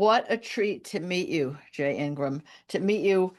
What a treat to meet you, Jay Ingram, to meet you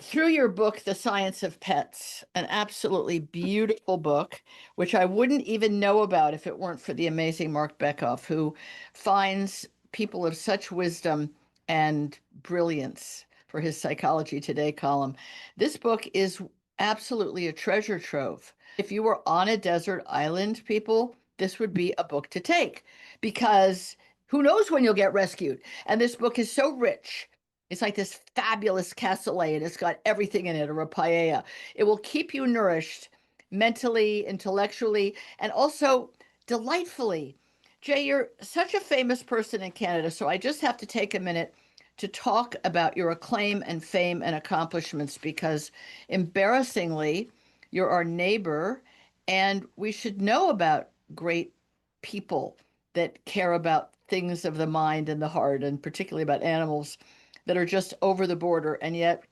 through your book, The Science of Pets, an absolutely beautiful book, which I wouldn't even know about if it weren't for the amazing Mark Bekoff, who finds people of such wisdom and brilliance for his Psychology Today column. This book is absolutely a treasure trove. If you were on a desert island, people, this would be a book to take because who knows when you'll get rescued. And this book is so rich. It's like this fabulous cassoulet, and it's got everything in it, or a paella. It will keep you nourished mentally, intellectually, and also delightfully. Jay, you're such a famous person in Canada, so I just have to take a minute to talk about your acclaim and fame and accomplishments because embarrassingly, you're our neighbor, and we should know about great people that care about things of the mind and the heart, and particularly about animals that are just over the border. And yet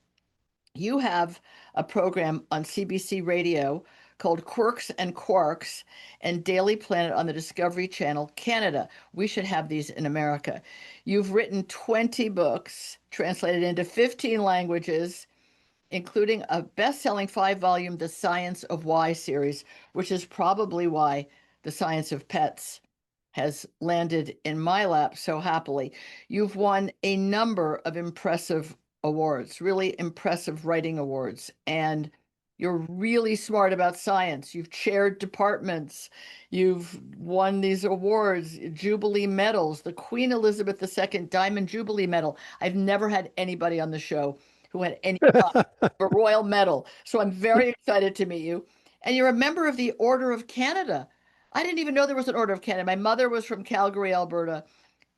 you have a program on CBC Radio called Quirks and Quarks and Daily Planet on the Discovery Channel Canada. We should have these in America. You've written 20 books translated into 15 languages, including a best-selling 5-volume The Science of Why series, which is probably why The Science of Pets has landed in my lap so happily. You've won a number of impressive awards, really impressive writing awards, and you're really smart about science. You've chaired departments. You've won these awards, Jubilee medals, the Queen Elizabeth II Diamond Jubilee Medal. I've never had anybody on the show who had any kind of a royal medal. So I'm very excited to meet you. And you're a member of the Order of Canada. I didn't even know there was an Order of Canada. My mother was from Calgary, Alberta,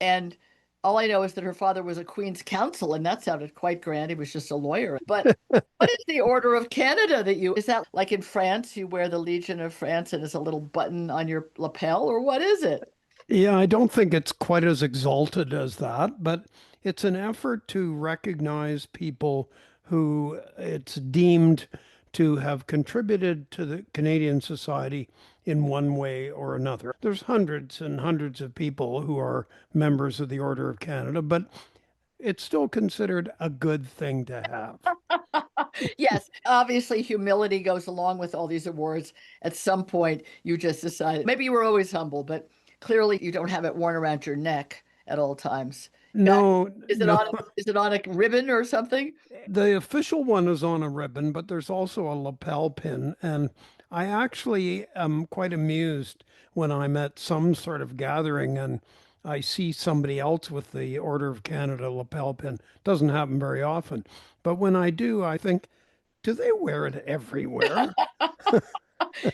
and all I know is that her father was a Queen's Counsel, and that sounded quite grand. He was just a lawyer. But what is the Order of Canada that you, is that like in France, you wear the Legion of France and it's a little button on your lapel, or what is it? Yeah, I don't think it's quite as exalted as that, but it's an effort to recognize people who it's deemed to have contributed to the Canadian society in one way or another. There's hundreds and hundreds of people who are members of the Order of Canada, but it's still considered a good thing to have. Yes, obviously humility goes along with all these awards. At some point, you just decided maybe you were always humble, but clearly you don't have it worn around your neck at all times. Uh, No, Is it no. on is it on a ribbon or something? The official one is on a ribbon, but there's also a lapel pin. And I actually am quite amused when I'm at some sort of gathering and I see somebody else with the Order of Canada lapel pin. Doesn't happen very often. But when I do, I think, do they wear it everywhere?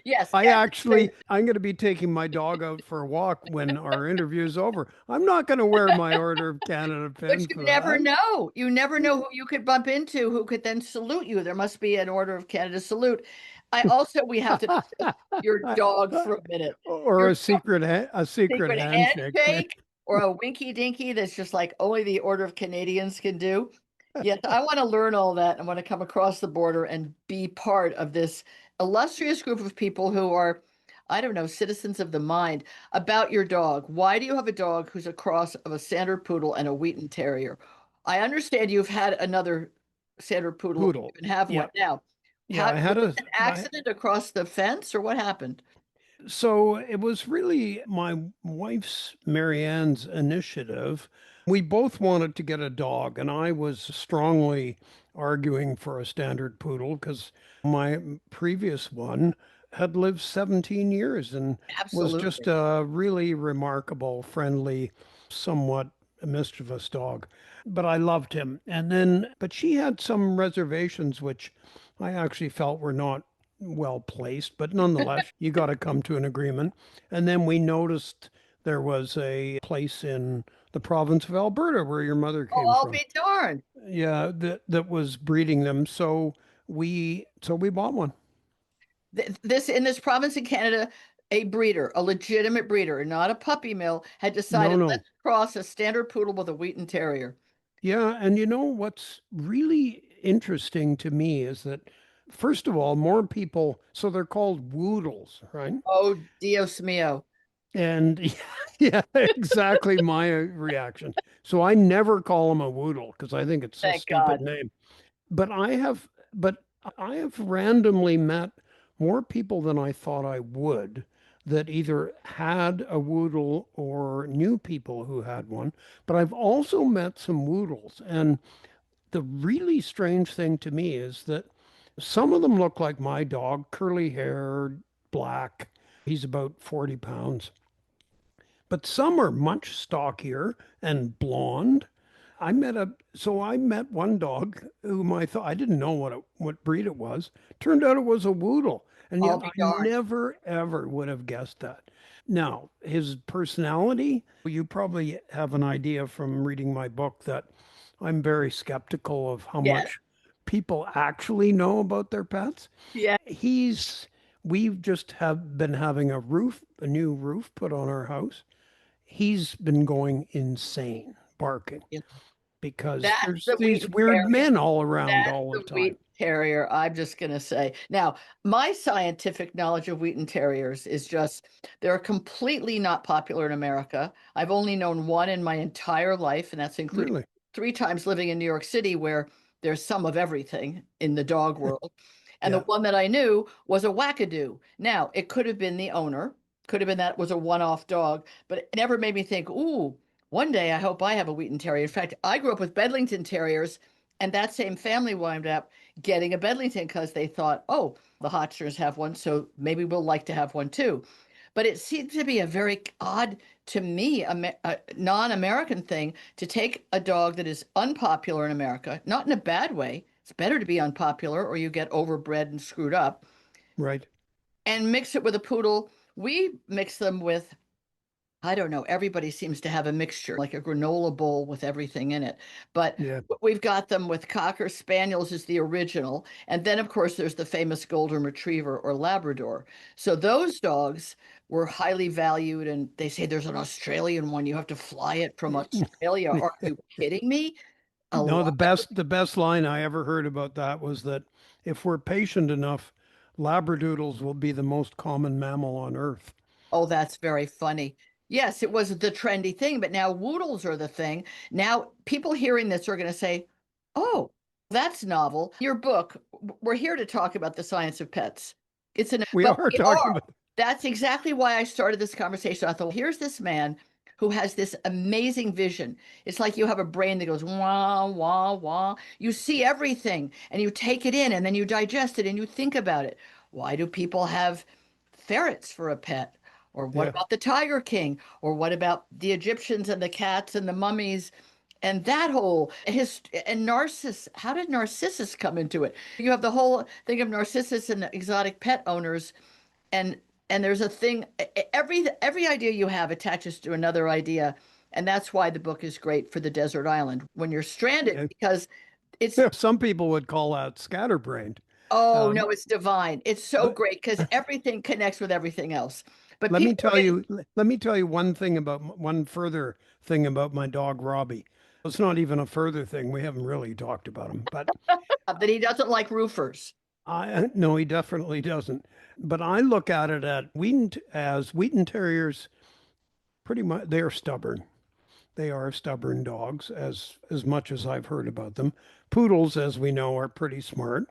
Yes, yes. I'm going to be taking my dog out for a walk when our interview is over. I'm not going to wear my Order of Canada But pin you for never that. know. You never know who you could bump into who could then salute you. There must be an Order of Canada salute. I also, we have to discuss your dog for a minute. Or Your a secret secret handshake. handshake or a winky dinky that's just like only the Order of Canadians can do. Yes, I want to learn all that. I want to come across the border and be part of this illustrious group of people who are, I don't know, citizens of the mind. About your dog. Why do you have a dog who's a cross of a Standard Poodle and a Wheaten Terrier? I understand you've had another Standard Poodle. You Poodle. even have one Yeah. now. Yeah, How I was had it a an I, accident across the fence or what happened? so it was really my wife's Marianne's initiative. We both wanted to get a dog, and I was strongly arguing for a standard poodle because my previous one had lived 17 years and was just Absolutely. a really remarkable, friendly, somewhat mischievous dog. But I loved him. But she had some reservations, which I actually felt were not well placed, but nonetheless, you got to come to an agreement. And then we noticed there was a place in the province of Alberta where your mother Oh, came I'll from. be darned. Yeah, that was breeding them. So we bought one. This in this province in Canada, a breeder, a legitimate breeder, not a puppy mill, had No, decided no. let's cross a Standard Poodle with a Wheaten Terrier. Yeah, and you know what's really interesting to me is that first of all, more people, so they're called Whoodles, right? Oh, Dios mío. And yeah, exactly my reaction. So I never call him a Whoodle because I think it's a Thank stupid God. name. But I have randomly met more people than I thought I would that either had a Whoodle or knew people who had one. But I've also met some Whoodles. And the really strange thing to me is that some of them look like my dog, curly hair, black. He's about 40 pounds. But some are much stockier and blonde. I met one dog whom I didn't know what breed it was. Turned out it was a Whoodle, and I'll yet be I darned. never ever would have guessed that. Now, his personality, you probably have an idea from reading my book that I'm very skeptical of how Yes. much people actually know about their pets. Yeah. He's we've just have been having a new roof put on our house. He's been going insane barking Yeah. because That's there's the these Wheaten weird Terrier. men all around That's all the the time. Wheaten Terrier. I'm just going to say. Now, my scientific knowledge of Wheaten Terriers is just they're completely not popular in America. I've only known one in my entire life, and that's including Really? 3 times living in New York City, where there's some of everything in the dog world. And the Yeah. one that I knew was a wackadoo. Now, it could have been the owner, could have been that was a one-off dog, but it never made me think, ooh, one day I hope I have a Wheaten Terrier. In fact, I grew up with Bedlington Terriers, and that same family wound up getting a Bedlington because they thought, oh, the Hotchners have one, so maybe we'll like to have one too. But it seemed to be a very odd, to me, a non-American thing to take a dog that is unpopular in America, not in a bad way. It's better to be unpopular or you get overbred and screwed up, Right. and mix it with a poodle. We mix them with, I don't know, everybody seems to have a mixture, like a granola bowl with everything in it. But Yeah. we've got them with Cocker Spaniels is the original. And then, of course, there's the famous Golden Retriever or Labrador. So those dogs were highly valued. And they say there's an Australian one. You have to fly it from Australia. Are you kidding me? A No, lot. the best line I ever heard about that was that if we're patient enough, Labradoodles will be the most common mammal on Earth. Oh, that's very funny. Yes, it was the trendy thing, but now Woodles are the thing. Now, people hearing this are going to say, oh, that's novel. Your book, we're here to talk about the science of pets. We But are we talking are. about, That's exactly why I started this conversation. I thought, here's this man who has this amazing vision. It's like you have a brain that goes wah, wah, wah. You see everything and you take it in and then you digest it and you think about it. Why do people have ferrets for a pet? Or what yeah. about the Tiger King? Or what about the Egyptians and the cats and the mummies? And that whole his and Narcissus, how did Narcissus come into it? You have the whole thing of Narcissus and exotic pet owners, and there's a thing every idea you have attaches to another idea, and that's why the book is great for the desert island when you're stranded Yeah. because it's Yeah, some people would call that scatterbrained. oh no, Um, it's divine. It's so but great because everything connects with everything else. But let me people are tell getting you, let me tell you one further thing about my dog Robbie. It's not even a further thing. We haven't really talked about him, but that he doesn't like roofers. I no, he definitely doesn't. But I look at it as Wheaten Terriers. Pretty much, they are stubborn. They are stubborn dogs, as much as I've heard about them. Poodles, as we know, are pretty smart,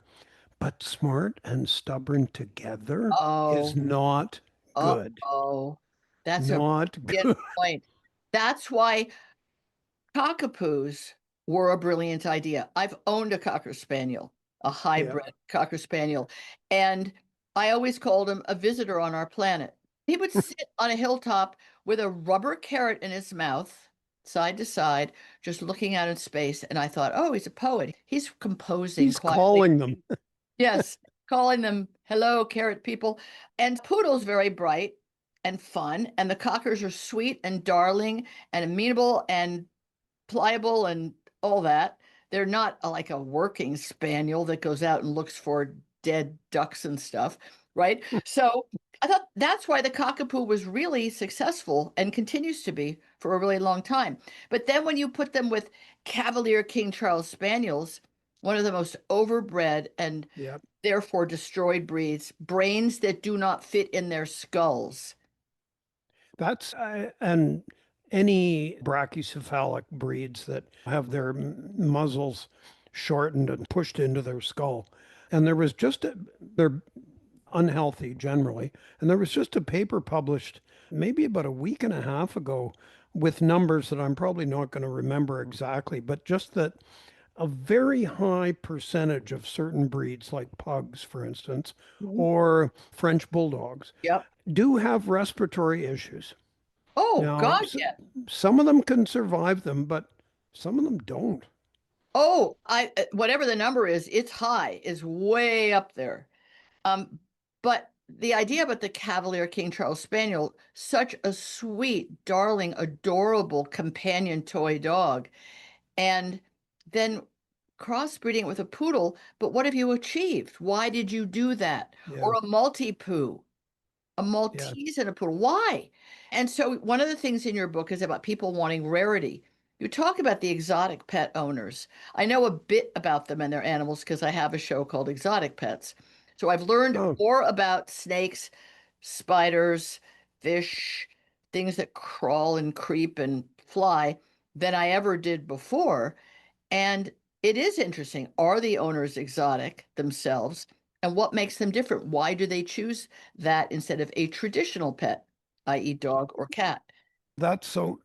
but smart and stubborn together is Oh, not good. oh, that's a Not brilliant good. point. That's why Cockapoos were a brilliant idea. I've owned a Cocker Spaniel, a Yeah. hybrid Cocker Spaniel, and I always called him a visitor on our planet. He would sit on a hilltop with a rubber carrot in his mouth, side to side, just looking out in space. And I thought, oh, he's a poet. He's composing He's quietly. calling them. Yes, calling them hello, carrot people. And Poodle's very bright and fun, and the Cockers are sweet and darling and amenable and pliable and all that. They're not like a working spaniel that goes out and looks for dead ducks and stuff, right? So I thought that's why the cockapoo was really successful and continues to be for a really long time. But then when you put them with Cavalier King Charles Spaniels, one of the most overbred and Yeah. therefore destroyed breeds, brains that do not fit in their skulls. That's and any brachycephalic breeds that have their muzzles shortened and pushed into their skull. And there was just they're unhealthy generally. And there was just a paper published maybe about a week and a half ago with numbers that I'm probably not going to remember exactly, but just that a very high percentage of certain breeds, like pugs, for instance, Mhm. or French bulldogs, Yep. do have respiratory issues. Oh, Now, God, yeah. some of them can survive them, but some of them don't. Oh, I whatever the number is, it's high, is way up there. Um, but the idea about the Cavalier King Charles Spaniel, such a sweet, darling, adorable companion toy dog, and then crossbreeding it with a poodle, but what have you achieved? Why did you do that? Yeah, Or a multi-poo, a yeah. Maltese and a poodle. Why? And so one of the things in your book is about people wanting rarity. You talk about the exotic pet owners. I know a bit about them and their animals because I have a show called Exotic Pets. So I've learned Oh, more about snakes, spiders, fish, things that crawl and creep and fly than I ever did before. And it is interesting. Are the owners exotic themselves? And what makes them different? Why do they choose that instead of a traditional pet, i.e., dog or cat? that's so.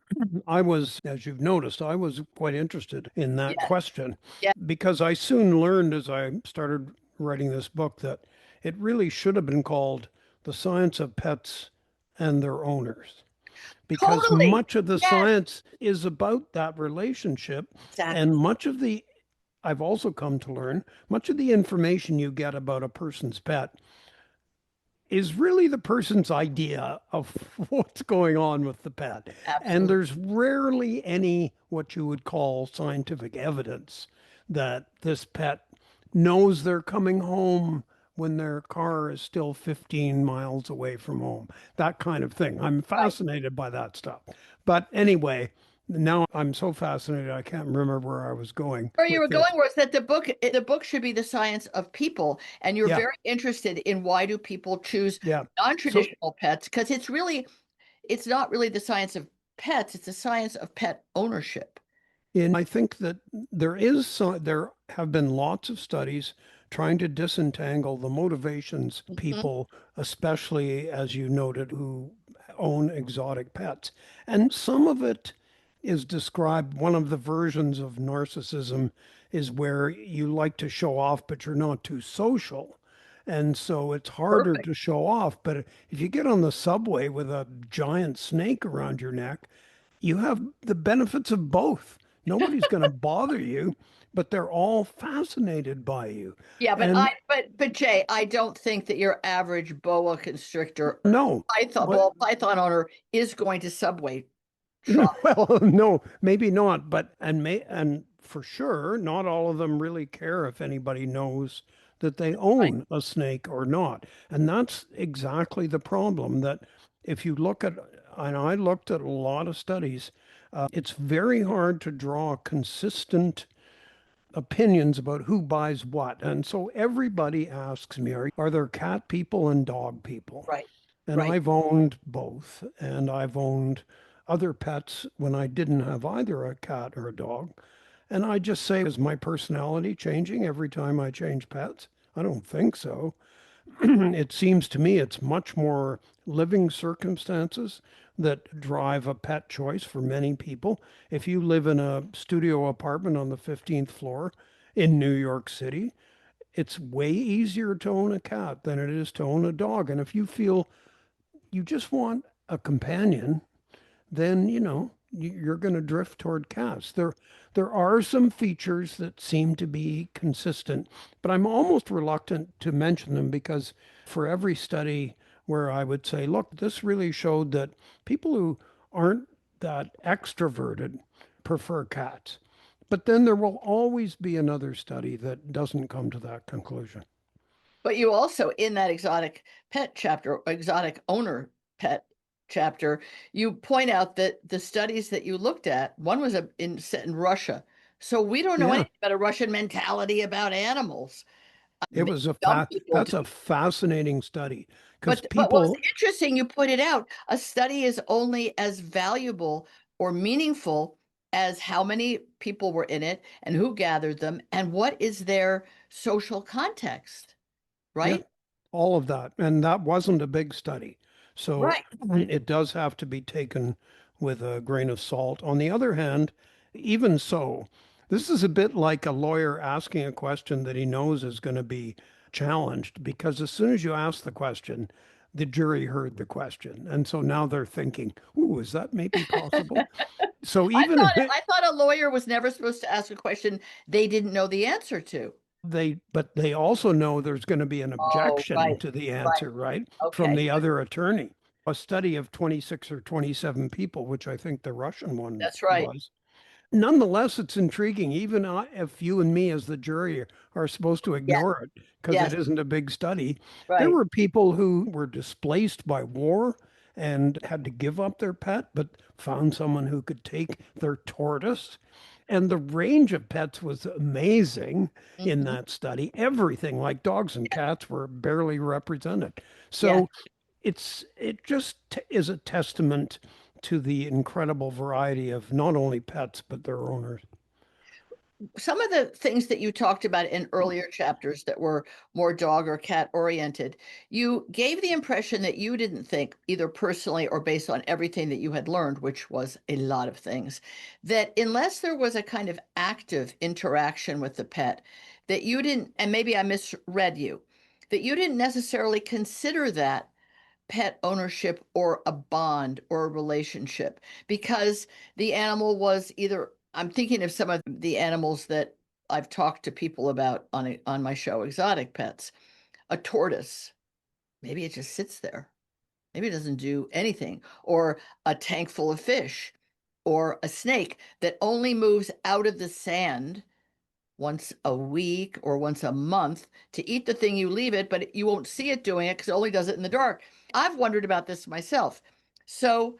I was, as you've noticed, I was quite interested in that Yeah, question yeah, because I soon learned as I started writing this book that it really should have been called The Science of Pets and Their Owners, because totally. much of the Yes, science is about that relationship. And exactly. much of the, I've also come to learn, much of the information you get about a person's pet is really the person's idea of what's going on with the pet. And Absolutely. there's rarely any what you would call scientific evidence that this pet knows they're coming home when their car is still 15 miles away from home. That kind of thing. I'm Right. fascinated by that stuff. But anyway, now I'm so fascinated I can't remember where I was going Where you with were this. going was that the book should be the science of people, and you're Yeah, very interested in why do people choose yeah. So non-traditional pets? Because it's not really the science of pets, it's the science of pet ownership. I think that there have been lots of studies trying to disentangle the motivations Mhm. people, especially as you noted, who own exotic pets. And some of it is described, one of the versions of narcissism is where you like to show off, but you're not too social. And so it's harder Perfect. to show off. But if you get on the subway with a giant snake around your neck, you have the benefits of both. Nobody's going to bother you, but they're all fascinated by you. Yeah, but And but Jay, I don't think that your average boa constrictor no, python what? ball python owner is going to Subway shop. Well, no, maybe not, but and for sure, not all of them really care if anybody knows that they Right. own a snake or not. And that's exactly the problem that if you look at, and I looked at a lot of studies, it's very hard to draw consistent opinions about who buys what. And so everybody asks me, are there cat people and dog people? Right. And Right. I've owned both. And I've owned other pets when I didn't have either a cat or a dog. And I just say, is my personality changing every time I change pets? I don't think so. It seems to me it's much more living circumstances that drive a pet choice for many people. If you live in a studio apartment on the 15th floor in New York City, it's way easier to own a cat than it is to own a dog. And if you feel you just want a companion, then you're going to drift toward cats. There are some features that seem to be consistent, but I'm almost reluctant to mention them because for every study where I would say, look, this really showed that people who aren't that extroverted prefer cats. But then there will always be another study that doesn't come to that conclusion. But you also, in that exotic pet chapter, exotic owner pet chapter, you point out that the studies that you looked at, one was set in Russia. So we don't know Yeah. anything about a Russian mentality about animals. It Maybe was some people do. that's a fascinating study because But what was people, interesting, you put it out. A study is only as valuable or meaningful as how many people were in it and who gathered them and what is their social context, yeah, right? all of that. And that wasn't a big study. So Right. it does have to be taken with a grain of salt. On the other hand, even so, this is a bit like a lawyer asking a question that he knows is going to be challenged because as soon as you ask the question, the jury heard the question. And so now they're thinking, ooh, is that maybe possible? So even I thought a lawyer was never supposed to ask a question they didn't know the answer to. but they also know there's going to be an Oh, objection right. to the Right. answer, right? From Okay. the other attorney. A study of 26 or 27 people, which I think the Russian one That's right. was. Nonetheless, it's intriguing, even if you and me, as the jury, are supposed to Yes. ignore it because it Yes. isn't a big study. There Right. were people who were displaced by war and had to give up their pet, but found someone who could take their tortoise. And the range of pets was amazing in Mhm. that study. Everything, like dogs and cats, were barely represented. Yes. So it just is a testament to the incredible variety of not only pets but their owners. Some of the things that you talked about in earlier chapters that were more dog or cat oriented, you gave the impression that you didn't think, either personally or based on everything that you had learned, which was a lot of things, that unless there was a kind of active interaction with the pet, that you didn't, and maybe I misread you, that you didn't necessarily consider that pet ownership or a bond or a relationship because the animal was either I'm thinking of some of the animals that I've talked to people about on my show, exotic pets. A tortoise, maybe it just sits there. Maybe it doesn't do anything. Or a tank full of fish, or a snake that only moves out of the sand once a week or once a month to eat the thing you leave it, but you won't see it doing it because it only does it in the dark. I've wondered about this myself. So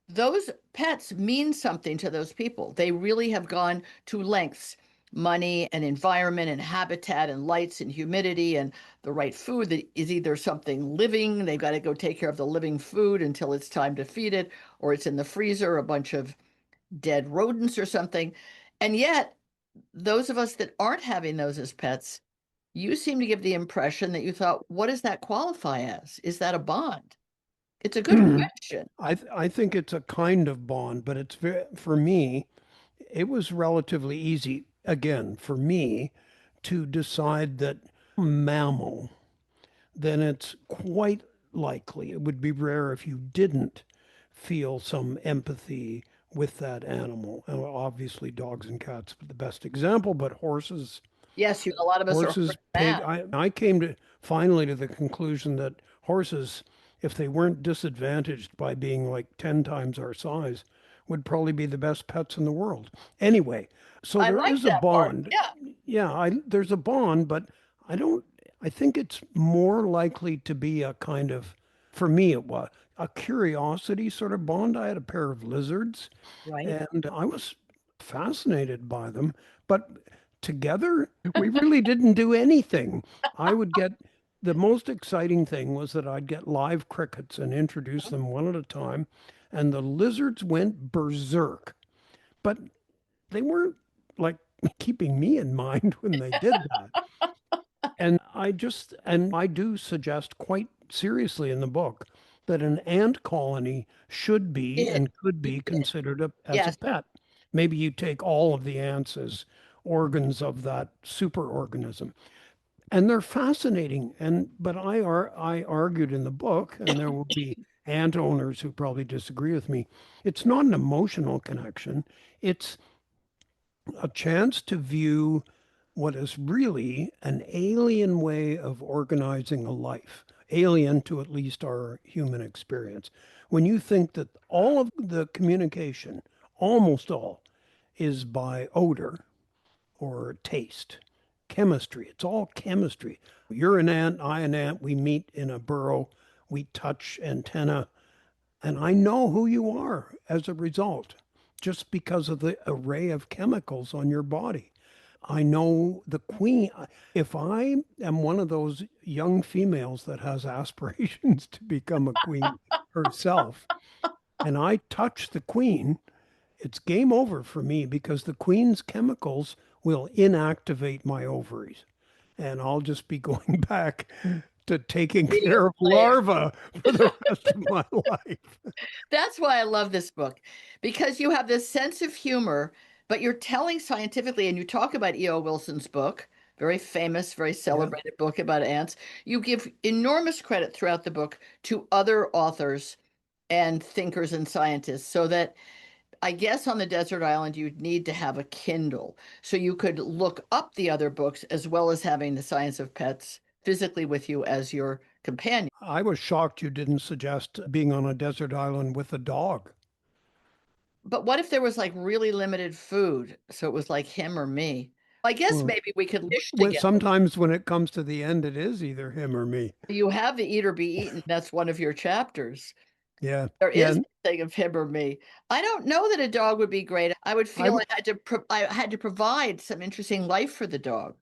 those pets mean something to those people. They really have gone to lengths, money and environment and habitat and lights and humidity and the right food that is either something living, they've got to go take care of the living food until it's time to feed it, or it's in the freezer, a bunch of dead rodents or something. And yet, those of us that aren't having those as pets, you seem to give the impression that you thought, what does that qualify as? Is that a bond? It's a good question. I think it's a kind of bond, but it's very, for me, it was relatively easy again for me to decide that mammal, then it's quite likely it would be rare if you didn't feel some empathy with that animal. And obviously, dogs and cats are the best example, but horses, Yes, a lot of us are horses, horse mad. pig. I came to finally to the conclusion that horses, if they weren't disadvantaged by being like 10 times our size, would probably be the best pets in the world. Anyway, so I there like is a that part. bond. Yeah. Yeah, there's a bond, but I don't, I think it's more likely to be a kind of, for me, it was a curiosity sort of bond. I had a pair of lizards Right. and I was fascinated by them, but together we really didn't do anything. I would get the most exciting thing was that I'd get live crickets and introduce them one at a time, and the lizards went berserk. But they weren't like keeping me in mind when they did that. And I do suggest quite seriously in the book that an ant colony should be Did. and could You be did. considered as a Yes. pet. Maybe you take all of the ants as organs of that superorganism. And they're fascinating. But I argued in the book, and there will be ant owners who probably disagree with me. It's not an emotional connection. It's a chance to view what is really an alien way of organizing a life, alien to at least our human experience. When you think that all of the communication, almost all, is by odor or taste, chemistry, it's all chemistry. You're an ant, I an ant, we meet in a burrow, we touch antenna, and I know who you are as a result, just because of the array of chemicals on your body. I know the queen. If I am one of those young females that has aspirations to become a queen herself, and I touch the queen, it's game over for me because the queen's chemicals will inactivate my ovaries. And I'll just be going back to taking Being a care of slave. larvae for the rest of my life. That's why I love this book because you have this sense of humor, but you're telling scientifically, and you talk about E.O. Wilson's book, very famous, very Yeah. celebrated book about ants. You give enormous credit throughout the book to other authors and thinkers and scientists, so that I guess on the desert island you'd need to have a Kindle so you could look up the other books as well as having the science of pets physically with you as your companion. I was shocked you didn't suggest being on a desert island with a dog. But what if there was like really limited food? So it was like him or me. I guess Well, maybe we could wish together. sometimes when it comes to the end, it is either him or me. You have the eat or be eaten. That's one of your chapters. Yeah. There Yeah. is a thing of him or me. I don't know that a dog would be great. I would I, feel I had to provide some interesting life for the dog.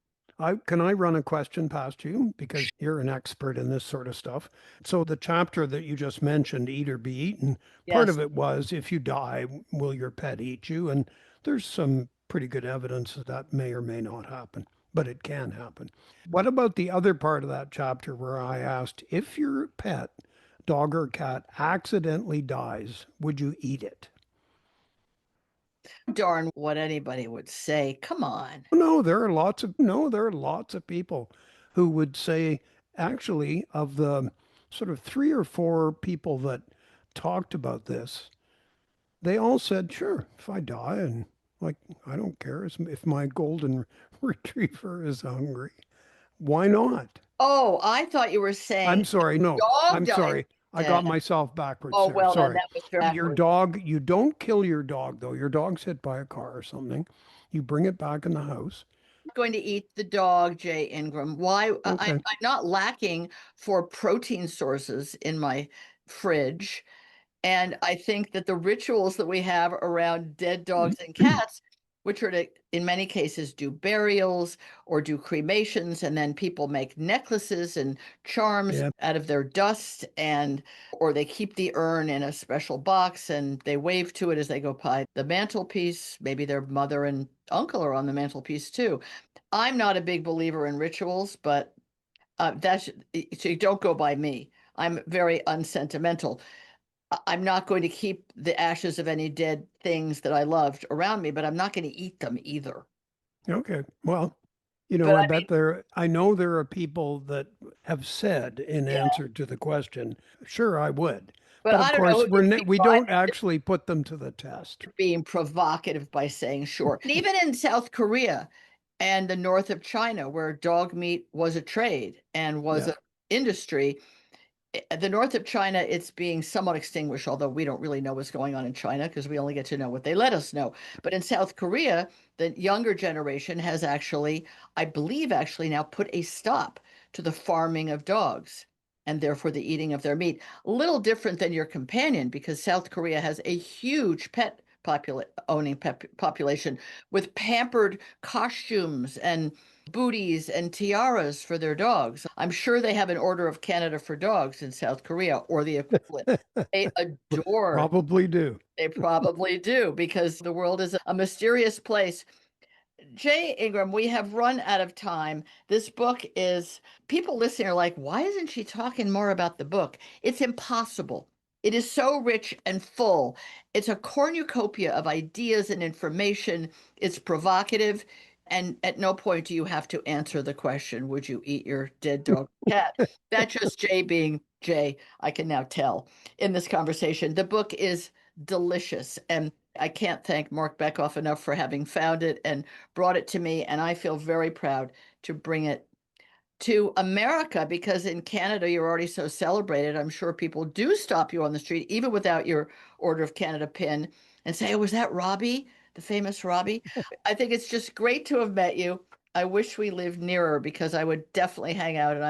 can I run a question past you because you're an expert in this sort of stuff? So the chapter that you just mentioned, Eat or Be Eaten, part Yes. of it was if you die, will your pet eat you? And there's some pretty good evidence that that may or may not happen, but it can happen. What about the other part of that chapter where I asked if your pet, dog or cat, accidentally dies, would you eat it? Darn what anybody would say. Come on. There are lots of people who would say actually of the sort of three or four people that talked about this, they all said, sure, if I die and like I don't care if my golden retriever is hungry. Why not? Oh, I thought you were saying I'm sorry, no, dog I'm died sorry. I got instead. myself backwards Oh, there. well, then Sorry. that was very Your backwards. dog, you don't kill your dog though. Your dog's hit by a car or something. You bring it back in the house. Going to eat the dog, Jay Ingram. Why? Okay. I'm not lacking for protein sources in my fridge. And I think that the rituals that we have around dead dogs and cats, which are to, in many cases, do burials or do cremations, and then people make necklaces and charms Yeah. out of their dust, and or they keep the urn in a special box and they wave to it as they go by the mantelpiece. Maybe their mother and uncle are on the mantelpiece too. I'm not a big believer in rituals, but that's so you don't go by me. I'm very unsentimental. I'm not going to keep the ashes of any dead things that I loved around me, but I'm not going to eat them either. Okay. Well, But I I bet mean, I know there are people that have said in yeah, answer to the question, sure, I would. but But of I don't know course, who these people we are. I don't think actually put them to the test. they're being provocative by saying sure. And even in South Korea and the north of China, where dog meat was a trade and was Yeah. an industry, the north of China, it's being somewhat extinguished, although we don't really know what's going on in China because we only get to know what they let us know. But in South Korea, the younger generation has actually, I believe, actually now put a stop to the farming of dogs and therefore the eating of their meat. A little different than your companion because South Korea has a huge pet population with pampered costumes and booties and tiaras for their dogs. I'm sure they have an Order of Canada for dogs in South Korea or the equivalent. They adore, Probably do. they probably do because the world is a mysterious place. Jay Ingram, we have run out of time. This book is, people listening are like, why isn't she talking more about the book? It's impossible. It is so rich and full. It's a cornucopia of ideas and information. It's provocative. And at no point do you have to answer the question, would you eat your dead dog or cat? That's just Jay being Jay, I can now tell in this conversation. The book is delicious. And I can't thank Mark Beckoff enough for having found it and brought it to me. And I feel very proud to bring it to America because in Canada, you're already so celebrated. I'm sure people do stop you on the street, even without your Order of Canada pin, and say, oh, was that Robbie, the famous Robbie? I think it's just great to have met you. I wish we lived nearer because I would definitely hang out and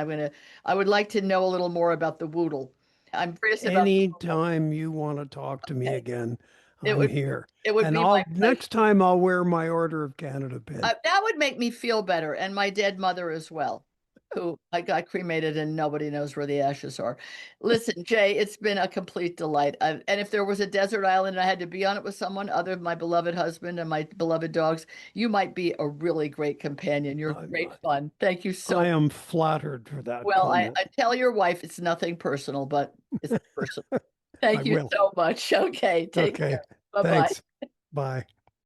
I would like to know a little more about the Whoodle. I'm curious about the Whoodle. Anytime you want to talk to me Okay. again, It I'm would here. it would And be my I'll pleasure. next time I'll wear my Order of Canada pin. That would make me feel better, and my dead mother as well, who I got cremated and nobody knows where the ashes are. Listen, Jay, it's been a complete delight. And if there was a desert island and I had to be on it with someone other than my beloved husband and my beloved dogs, you might be a really great companion. You're I'm, great fun. Thank you so I much. am flattered for that Well, comment. I tell your wife it's nothing personal, but it's personal. I Thank you will. so much. Okay, take Okay. care. Bye bye. Thanks. Bye.